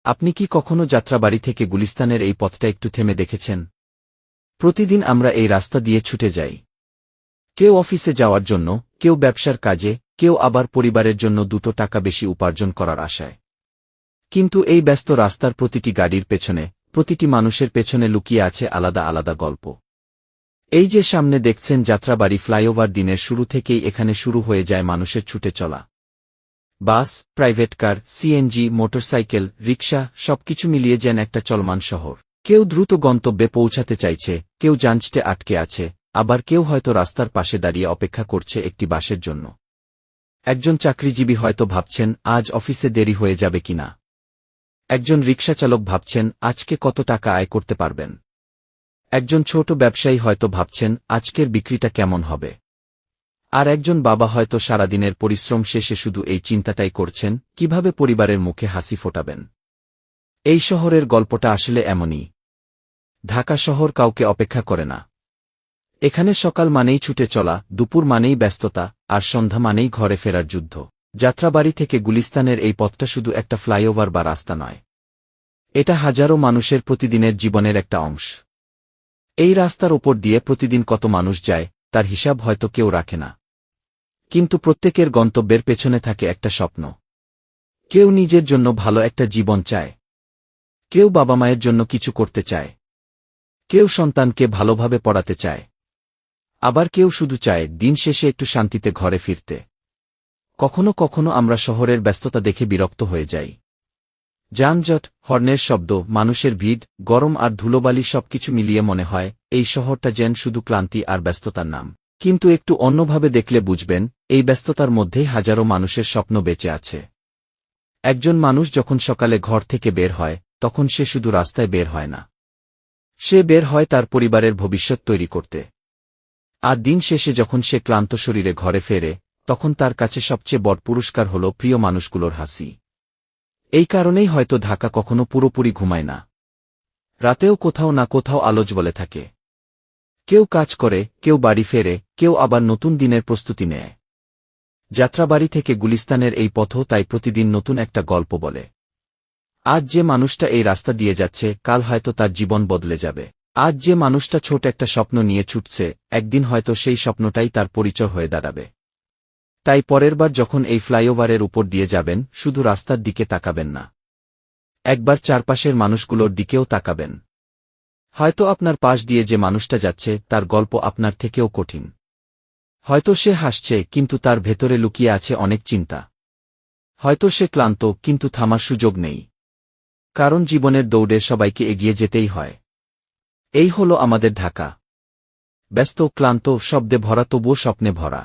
আপনি কি কখনো যাত্রাবাড়ি থেকে গুলিস্তানের এই পথটা একটু থেমে দেখেছেন? প্রতিদিন আমরা এই রাস্তা দিয়ে ছুটে যাই। কেউ অফিসে যাওয়ার জন্য, কেউ ব্যবসার কাজে, কেউ আবার পরিবারের জন্য 2 টাকা বেশি উপার্জন করার আশায়। কিন্তু এই ব্যস্ত রাস্তার প্রতিটি গাড়ির পেছনে, প্রতিটি মানুষের পেছনে লুকিয়ে আছে আলাদা আলাদা গল্প। এই যে সামনে দেখছেন যাত্রাবাড়ি ফ্লাইওভার, দিনের শুরু থেকেই এখানে শুরু হয়ে যায় মানুষের ছুটে চলা। Bus, private car, CNG, motorcycle, rickshaw সবকিছু মিলিয়ে যেন একটা চলমান শহর। কেউ দ্রুত গন্তব্যে পৌঁছাতে চাইছে, কেউ যাঞ্চটে আটকে আছে, আবার কেউ হয়তো রাস্তার পাশে দাঁড়িয়ে অপেক্ষা করছে একটি বাসের জন্য। একজন চাকরিজীবী হয়তো ভাবছেন আজ অফিসে দেরি হয়ে যাবে কিনা। একজন রিকশাচালক ভাবছেন আজকে কত টাকা আয় করতে পারবেন। একজন ছোট ব্যবসায়ী হয়তো ভাবছেন আজকের বিক্রিটা কেমন হবে। আর একজন বাবা হয়তো সারাদিনের পরিশ্রম শেষে শুধু এই চিন্তাটাই করছেন কিভাবে পরিবারের মুখে হাসি ফোটাবেন। এই শহরের গল্পটা আসলে এমনই। ঢাকা শহর কাউকে অপেক্ষা করে না। এখানে সকাল মানেই ছুটে চলা, দুপুর মানেই ব্যস্ততা, আর সন্ধ্যা মানেই ঘরে ফেরার যুদ্ধ। যাত্রাবাড়ি থেকে গুলিস্তানের এই পথটা শুধু একটা ফ্লাইওভার বা রাস্তা নয়। এটা হাজারো মানুষের প্রতিদিনের জীবনের একটা অংশ। এই রাস্তার ওপর দিয়ে প্রতিদিন কত মানুষ যায় তার হিসাব হয়তো কেউ রাখে না। কিন্তু প্রত্যেকের গন্তব্যের পেছনে থাকে একটা স্বপ্ন। কেউ নিজের জন্য ভালো একটা জীবন চায়, কেউ বাবা মায়ের জন্য কিছু করতে চায়, কেউ সন্তানকে ভালোভাবে পড়াতে চায়, আবার কেউ শুধু চায় দিন শেষে একটু শান্তিতে ঘরে ফিরতে। কখনো কখনো আমরা শহরের ব্যস্ততা দেখে বিরক্ত হয়ে যাই। যানজট, হর্নের শব্দ, মানুষের ভিড়, গরম আর ধুলোবালি সবকিছু মিলিয়ে মনে হয় এই শহরটা যেন শুধু ক্লান্তি আর ব্যস্ততার নাম। কিন্তু একটু অন্যভাবে দেখলে বুঝবেন এই ব্যস্ততার মধ্যেই হাজারো মানুষের স্বপ্ন বেঁচে আছে। একজন মানুষ যখন সকালে ঘর থেকে বের হয় তখন সে শুধু রাস্তায় বের হয় না। সে বের হয় তার পরিবারের ভবিষ্যৎ তৈরি করতে। আর দিন শেষে যখন সে ক্লান্ত শরীরে ঘরে ফেরে তখন তার কাছে সবচেয়ে বড় পুরস্কার হল প্রিয় মানুষগুলোর হাসি। এই কারণেই হয়তো ঢাকা কখনো পুরোপুরি ঘুমায় না। রাতেও কোথাও না কোথাও আলো জ্বলে থাকে। কেউ কাজ করে, কেউ বাড়ি ফেরে, কেউ আবার নতুন দিনের প্রস্তুতি নেয়। যাত্রাবাড়ি থেকে গুলিস্তানের এই পথও তাই প্রতিদিন নতুন একটা গল্প বলে। আজ যে মানুষটা এই রাস্তা দিয়ে যাচ্ছে কাল হয়তো তার জীবন বদলে যাবে। আজ যে মানুষটা ছোট একটা স্বপ্ন নিয়ে ছুটছে একদিন হয়তো সেই স্বপ্নটাই তার পরিচয় হয়ে দাঁড়াবে। তাই পরেরবার যখন এই ফ্লাইওভারের উপর দিয়ে যাবেন শুধু রাস্তার দিকে তাকাবেন না, একবার চারপাশের মানুষগুলোর দিকেও তাকাবেন। হয়তো আপনার পাশ দিয়ে যে মানুষটা যাচ্ছে তার গল্প আপনার থেকেও কঠিন। হয়তো সে হাসছে কিন্তু তার ভেতরে লুকিয়ে আছে অনেক চিন্তা। হয়তো সে ক্লান্ত কিন্তু থামার সুযোগ নেই। কারণ জীবনের দৌড়ে সবাইকে এগিয়ে যেতেই হয়। এই হলো আমাদের ঢাকা। ব্যস্ত, ক্লান্ত, শব্দে ভরা তবুও স্বপ্নে ভরা।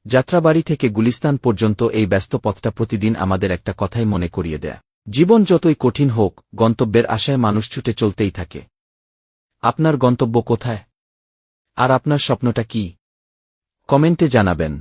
যাত্রাবাড়ি থেকে গুলিস্তান পর্যন্ত এই ব্যস্ত পথটা প্রতিদিন আমাদের একটা কথাই মনে করিয়ে দেয়। জীবন যতই কঠিন হোক গন্তব্যের আশায় মানুষ ছুটে চলতেই থাকে। আপনার গন্তব্য কোথায়? আর আপনার স্বপ্নটা কি? কমেন্টে জানাবেন।